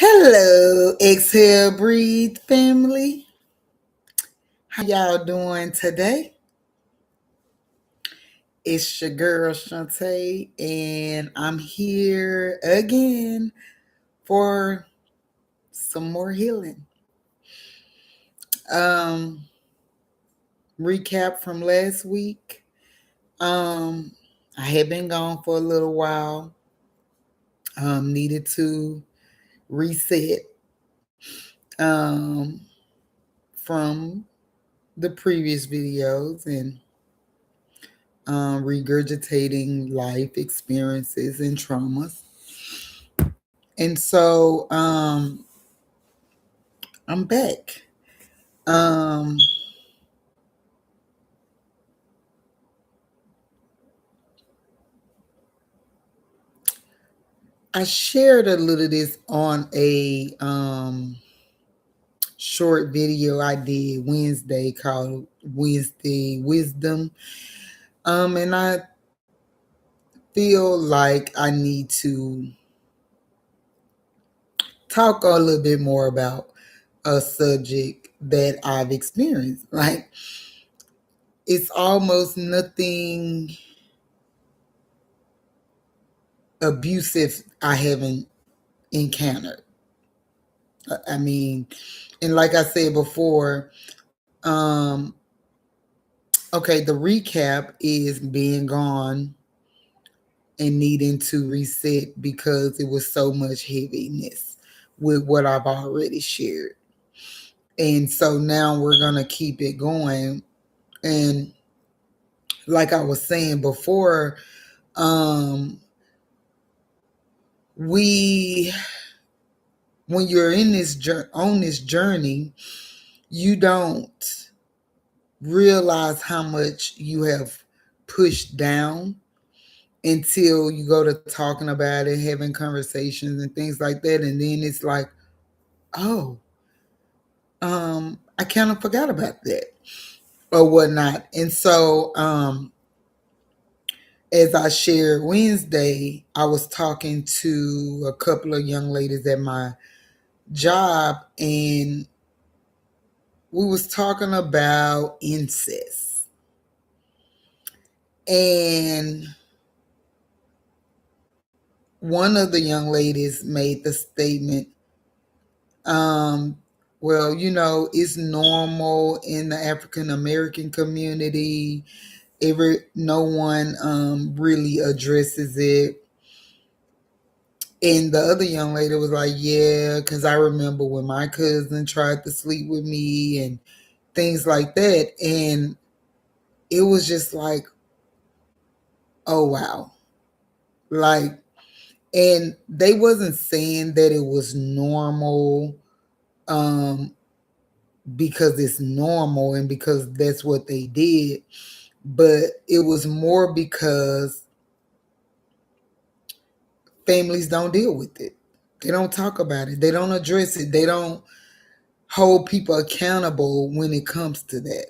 Hello, Exhale Breathe family. How y'all doing today? It's your girl Shantae, and I'm here again for some more healing. Um, Recap from last week. Um, I had been gone for a little while. Needed to reset um, from the previous videos and regurgitating life experiences and traumas. And so I'm back. Um, I shared a little of this on a short video I did Wednesday called Wednesday Wisdom. And I feel like I need to talk a little bit more about a subject that I've experienced. Like, it's almost nothing abusive I haven't encountered. I mean, and like I said before, um, okay, the recap is being gone and needing to reset because it was so much heaviness with what I've already shared. And so now we're going to keep it going. And like I was saying before, um, we, when you're in this on this journey, you don't realize how much you have pushed down until you go to talking about it, having conversations and things like that. And then it's like, oh, I kind of forgot about that or whatnot. And so, as I shared Wednesday, I was talking to a couple of young ladies at my job, and we was talking about incest. And one of the young ladies made the statement, um, well, it's normal in the African American community. No one really addresses it. And the other young lady was like, yeah, because I remember when my cousin tried to sleep with me and things like that. And it was just like, oh, wow. Like, and they wasn't saying that it was normal um, because it's normal and because that's what they did. But it was more because families don't deal with it. They don't talk about it. They don't address it. They don't hold people accountable when it comes to that.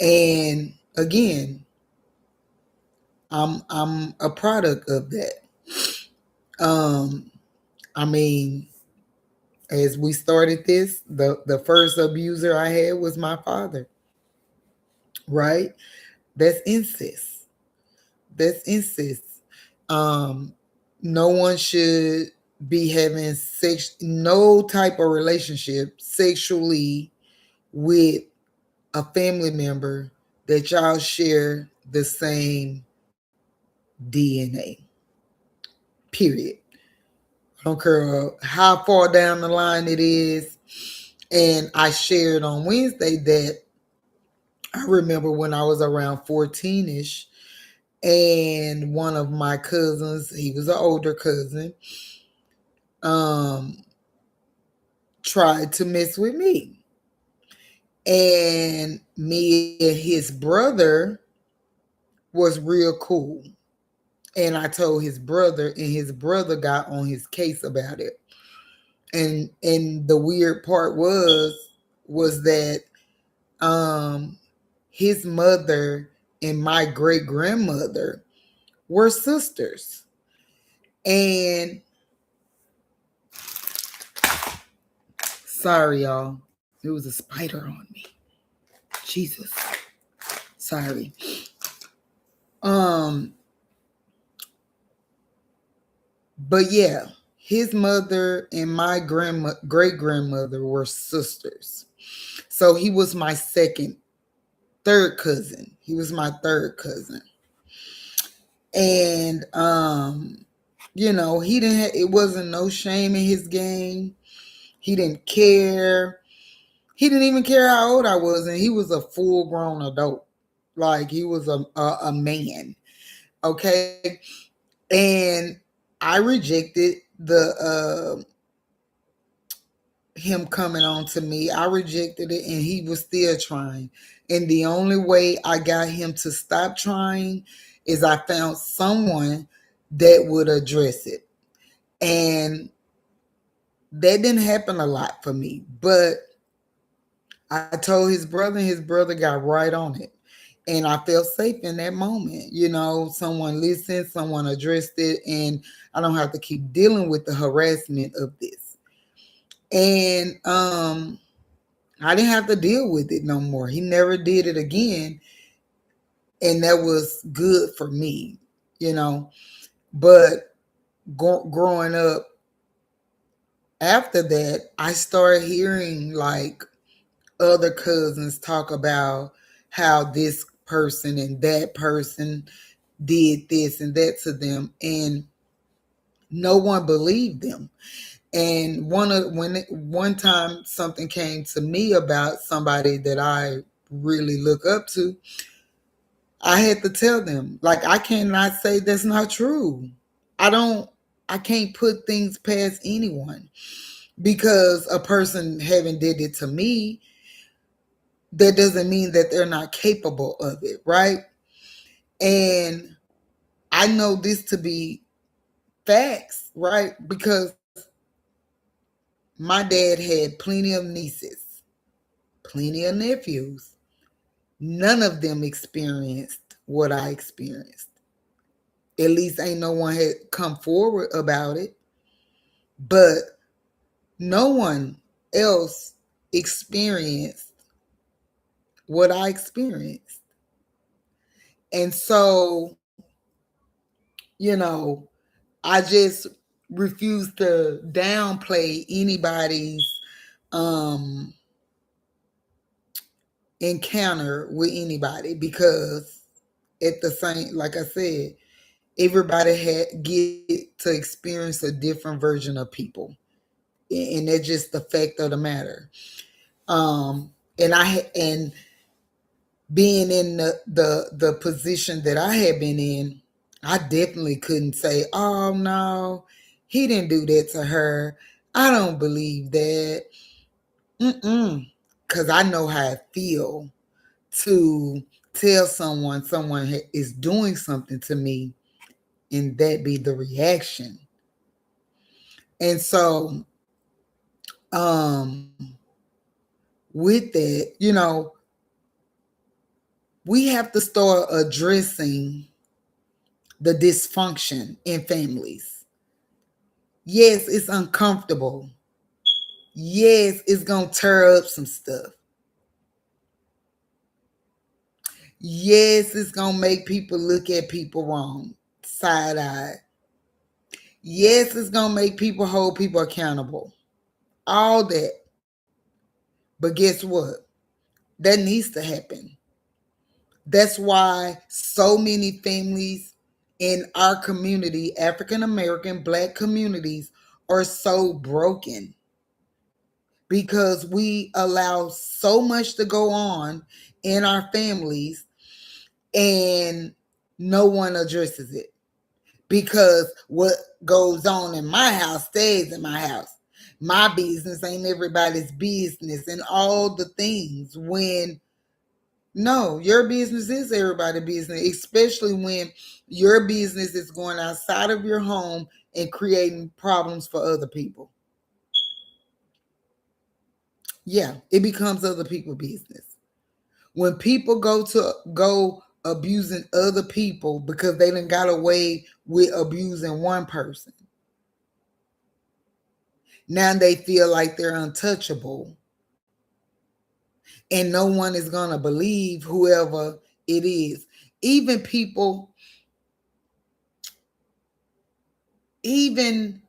And again, I'm a product of that. Um, I mean, as we started this, the first abuser I had was my father, right? That's incest. That's incest. Um, no one should be having no type of relationship sexually with a family member that y'all share the same DNA. Period. I don't care how far down the line it is. And I shared on Wednesday that I remember when I was around 14ish, and one of my cousins, he was an older cousin, um, tried to mess with me. And me and his brother was real cool. And I told his brother, and his brother got on his case about it. And the weird part was that his mother and my great grandmother were sisters. And Sorry, y'all. It was a spider on me. Jesus. Sorry. Um, but yeah, his mother and my great grandmother were sisters. So he was my third cousin. He was my third cousin. And he didn't it wasn't no shame in his game. He didn't care. He didn't even care how old I was, and he was a full grown adult. Like he was a man. Okay. And I rejected the him coming on to me. I rejected it, and he was still trying. And the only way I got him to stop trying is I found someone that would address it. And that didn't happen a lot for me. But I told his brother, and his brother got right on it. And I felt safe in that moment. Someone listened, someone addressed it, and I don't have to keep dealing with the harassment of this. And I didn't have to deal with it no more. He never did it again. And that was good for me, you know. But growing up after that, I started hearing like other cousins talk about how this person and that person did this and that to them, and no one believed them. And one time something came to me about somebody that I really look up to, I had to tell them, like, I cannot say that's not true. I can't put things past anyone because a person haven't did it to me. That doesn't mean that they're not capable of it, right? And I know this to be facts, right? Because my dad had plenty of nieces, plenty of nephews. None of them experienced what I experienced. At least ain't no one had come forward about it. But no one else experienced what I experienced. And so, you know, I just refuse to downplay anybody's um encounter with anybody because at the same, like I said, everybody get to experience a different version of people, and that's just the fact of the matter. And being in the position that I had been in, I definitely couldn't say, "Oh no, he didn't do that to her. I don't believe that." Because I know how I feel to tell someone is doing something to me, and that be the reaction. And so, um, with that, we have to start addressing the dysfunction in families. Yes, it's uncomfortable. Yes, it's gonna tear up some stuff. Yes, it's gonna make people look at people wrong, side eye. Yes, it's gonna make people hold people accountable. All that. But guess what? That needs to happen. That's why so many families in our community, African American, Black communities, are so broken because we allow so much to go on in our families and no one addresses it. Because what goes on in my house stays in my house. My business ain't everybody's business, and all the things. When no, your business is everybody's business, especially when your business is going outside of your home and creating problems for other people. Yeah, it becomes other people's business. When people go abusing other people because they done got away with abusing one person, Now they feel like they're untouchable, and no one is going to believe whoever it is. Even people, even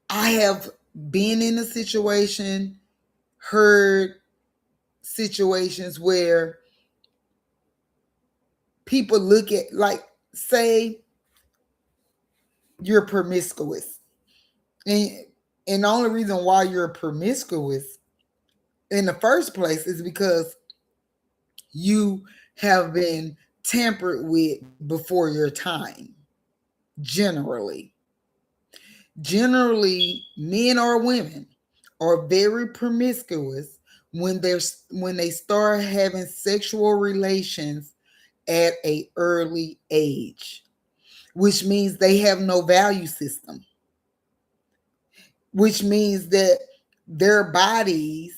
I have been in a situation, heard situations where people look at, like, say you're promiscuous. And, and the only reason why you're promiscuous in the first place is because you have been tampered with before your time. Generally, men or women are very promiscuous when they start having sexual relations at a early age, which means they have no value system, which means that their bodies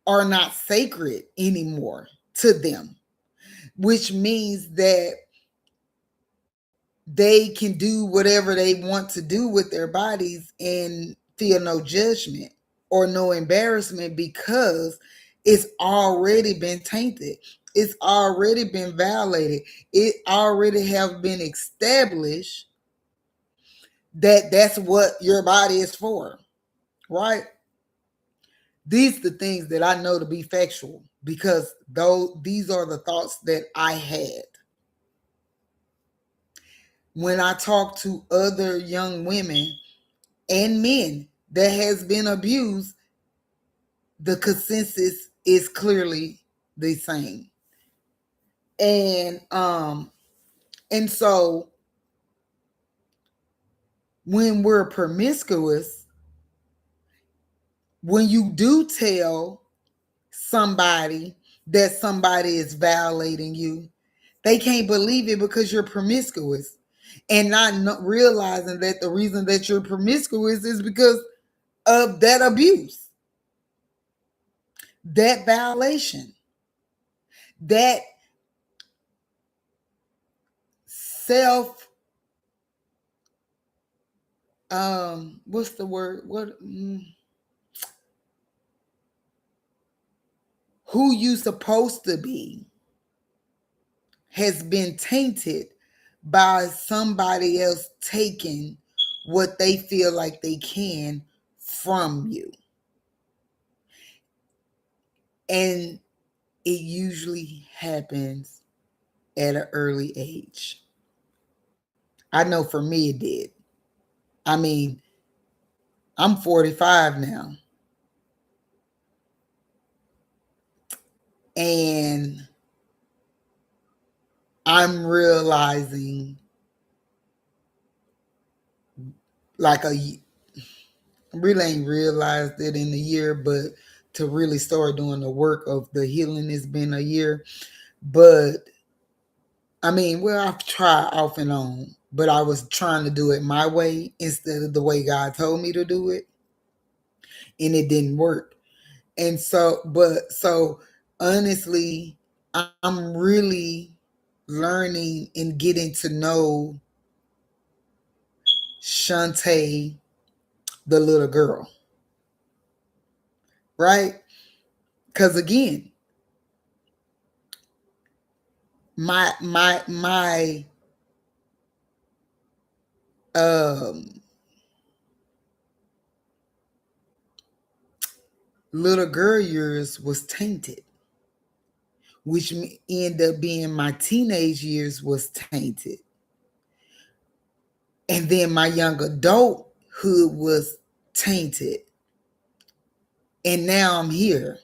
are not sacred anymore to them, which means that they can do whatever they want to do with their bodies and feel no judgment or no embarrassment, because it's already been tainted. It's already been violated. It already have been established that that's what your body is for, right? These are the things that I know to be factual, because these are the thoughts that I had. When I talk to other young women and men that has been abused, the consensus is clearly the same. And so when we're promiscuous, when you do tell somebody that somebody is violating you, they can't believe it because you're promiscuous, and not realizing that the reason that you're promiscuous is because of that abuse, that violation, that self, what's the word? Who you supposed to be has been tainted by somebody else taking what they feel like they can from you. And it usually happens at an early age. I know for me it did. I mean, I'm 45 now. And I'm realizing, like, really ain't realized it in a year, but to really start doing the work of the healing has been a year. But I mean, well, I've tried off and on, but I was trying to do it my way instead of the way God told me to do it, and it didn't work. And so honestly, I'm really learning and getting to know Shantae, the little girl, right? Because again, my um little girl years was tainted, which ended up being my teenage years was tainted. And then my young adulthood was tainted. And now I'm here.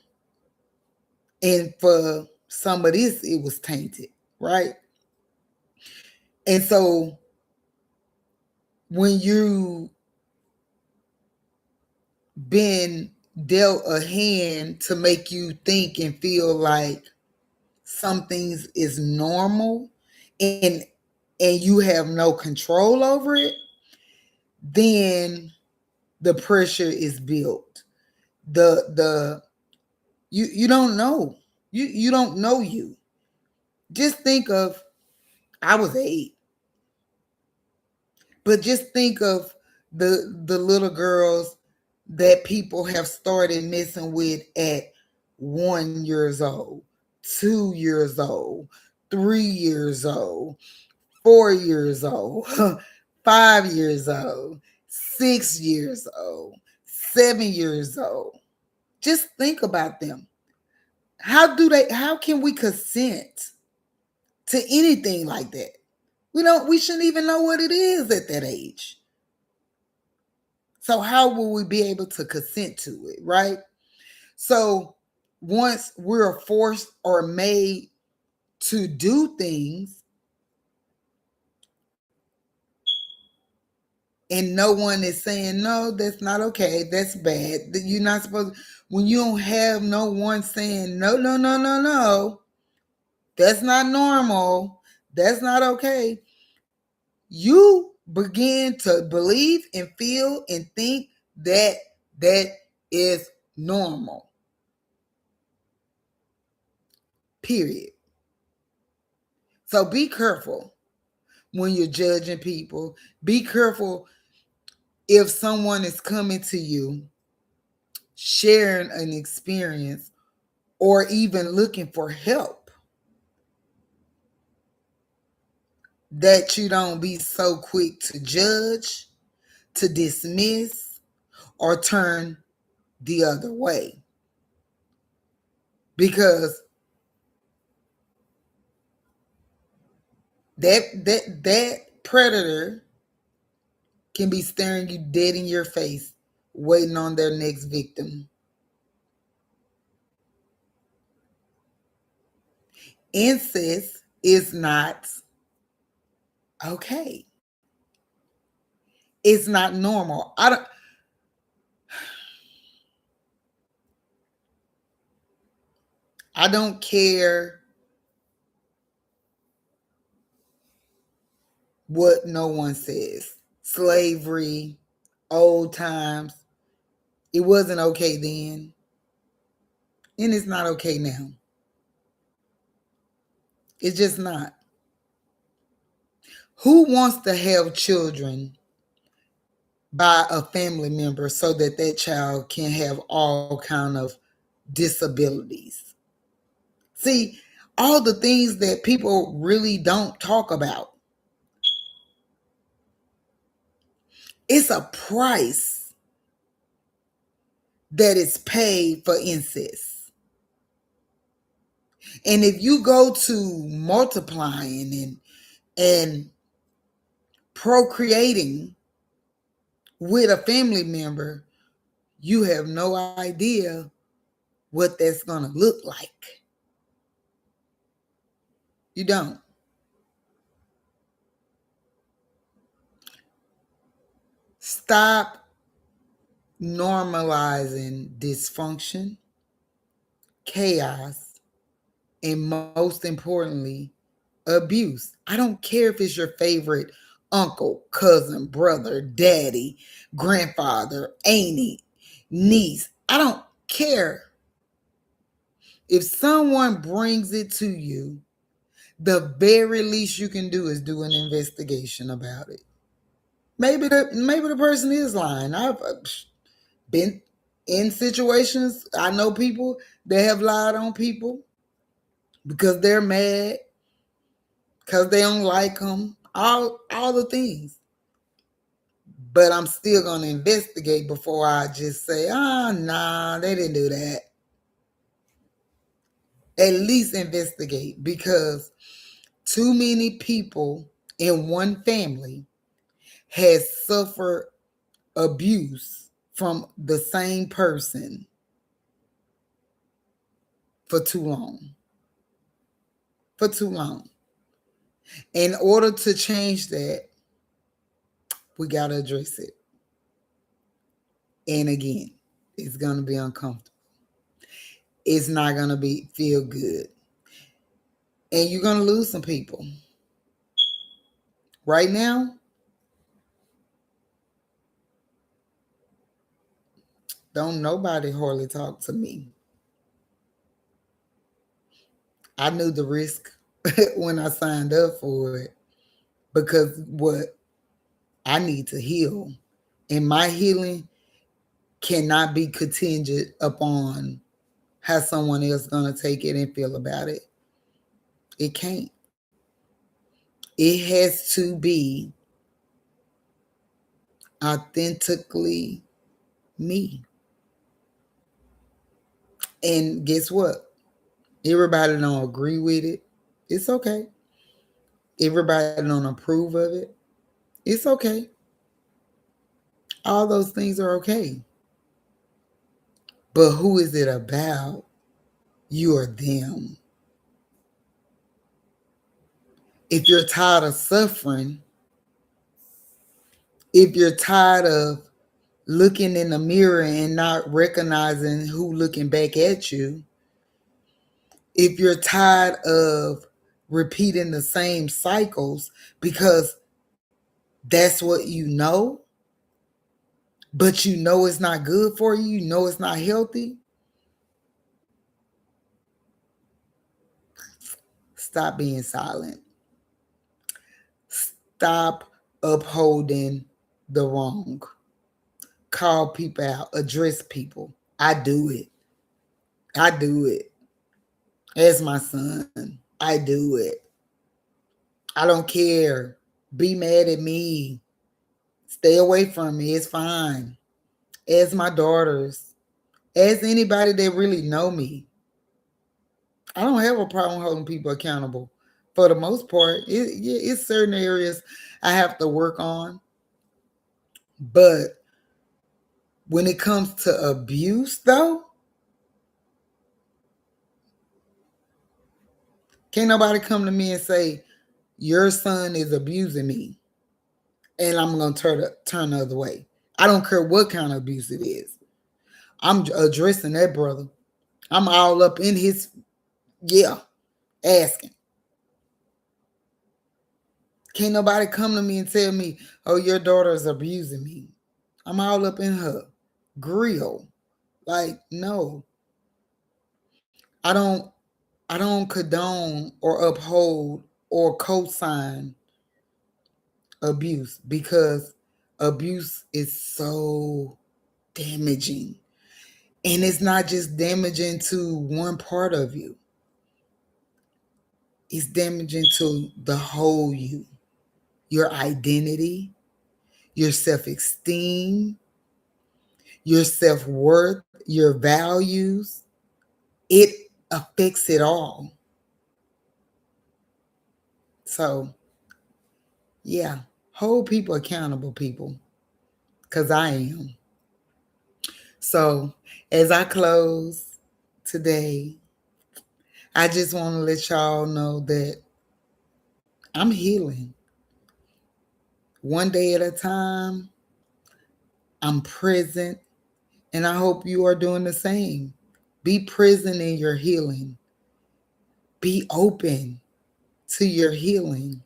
And for some of this, it was tainted, right? And so when you been dealt a hand to make you think and feel like some things is normal, and you have no control over it, then the pressure is built. The you don't know. You don't know you. Just think of, I was 8. But just think of the little girls that people have started messing with at 1 years old, 2 years old, 3 years old, 4 years old, 5 years old, 6 years old, 7 years old. Just think about them. How can we consent to anything like that? We shouldn't even know what it is at that age. So how will we be able to consent to it, right? So once we're forced or made to do things and no one is saying, no, that's not okay, that's bad, that you're not supposed to, when you don't have no one saying, no, no, no, no, no, that's not normal, that's not okay, you begin to believe and feel and think that that is normal. Period. So be careful when you're judging people. Be careful if someone is coming to you sharing an experience or even looking for help, that you don't be so quick to judge, to dismiss, or turn the other way. Because that predator can be staring you dead in your face, waiting on their next victim. Incest is not okay. It's not normal. I don't care what no one says. Slavery, old times, it wasn't okay then, and it's not okay now. It's just not. Who wants to have children by a family member so that that child can have all kind of disabilities? See, all the things that people really don't talk about. It's a price that is paid for incest. And if you go to multiplying and procreating with a family member, you have no idea what that's going to look like. You don't. Stop normalizing dysfunction, chaos, and most importantly, abuse. I don't care if it's your favorite uncle, cousin, brother, daddy, grandfather, auntie, niece. I don't care. If someone brings it to you, the very least you can do is do an investigation about it. Maybe the person is lying. I've been in situations. I know people that have lied on people because they're mad, because they don't like them. All the things. But I'm still gonna investigate before I just say, nah, they didn't do that. At least investigate, because too many people in one family has suffered abuse from the same person for too long. For too long. In order to change that, we got to address it. And again, it's going to be uncomfortable. It's not going to feel good. And you're going to lose some people. Right now, don't nobody hardly talk to me. I knew the risk when I signed up for it, because what I need to heal. And my healing cannot be contingent upon how someone else gonna take it and feel about it. It can't. It has to be authentically me. And guess what? Everybody don't agree with it. It's okay. Everybody don't approve of it. It's okay. All those things are okay. But who is it about? You or them. If you're tired of suffering, if you're tired of looking in the mirror and not recognizing who looking back at you, if you're tired of repeating the same cycles because that's what you know, but you know it's not good for you, you know it's not healthy, stop being silent. Stop upholding the wrong. Call people out, address people. I do it. I do it. As my son, I do it. I don't care. Be mad at me. Stay away from me. It's fine. As my daughters, as anybody that really know me, I don't have a problem holding people accountable. For the most part, it's certain areas I have to work on. But when it comes to abuse, though, can't nobody come to me and say, your son is abusing me and I'm going to turn the other way. I don't care what kind of abuse it is. I'm addressing that brother. I'm all up in his, asking. Can't nobody come to me and tell me, oh, your daughter is abusing me. I'm all up in her grill. Like, no. I don't condone or uphold or co-sign abuse because abuse is so damaging. And it's not just damaging to one part of you. It's damaging to the whole you. Your identity, your self-esteem, your self-worth, your values. It affects it all. So, yeah, hold people accountable, people, because I am. So, as I close today, I just want to let y'all know that I'm healing. One day at a time, I'm present, and I hope you are doing the same. Be present in your healing. Be open to your healing.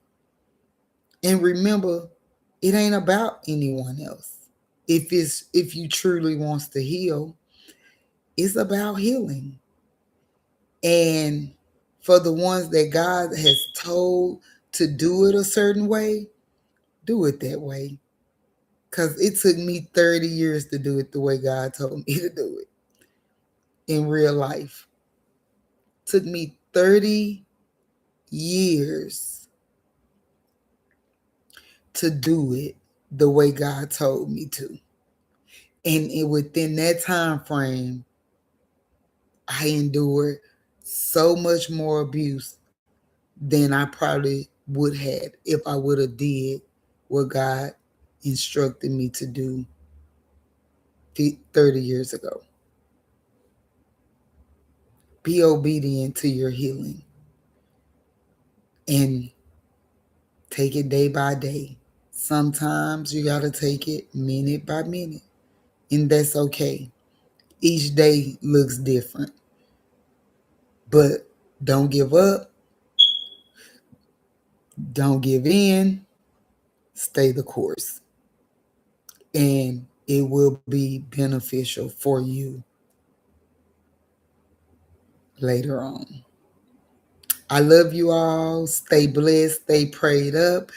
And remember, it ain't about anyone else. If you truly wants to heal, it's about healing. And for the ones that God has told to do it a certain way, do it that way. Because it took me 30 years to do it the way God told me to do it in real life. It took me 30 years to do it the way God told me to. And within that time frame, I endured so much more abuse than I probably would have if I would have did what God instructed me to do 30 years ago. Be obedient to your healing and take it day by day. Sometimes you got to take it minute by minute, and that's okay. Each day looks different, but don't give up. Don't give in. Stay the course, and it will be beneficial for you later on. I love you all. Stay blessed. Stay prayed up.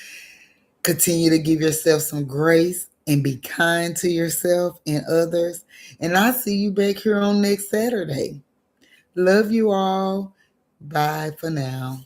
Continue to give yourself some grace and be kind to yourself and others. And I'll see you back here on next Saturday. Love you all. Bye for now.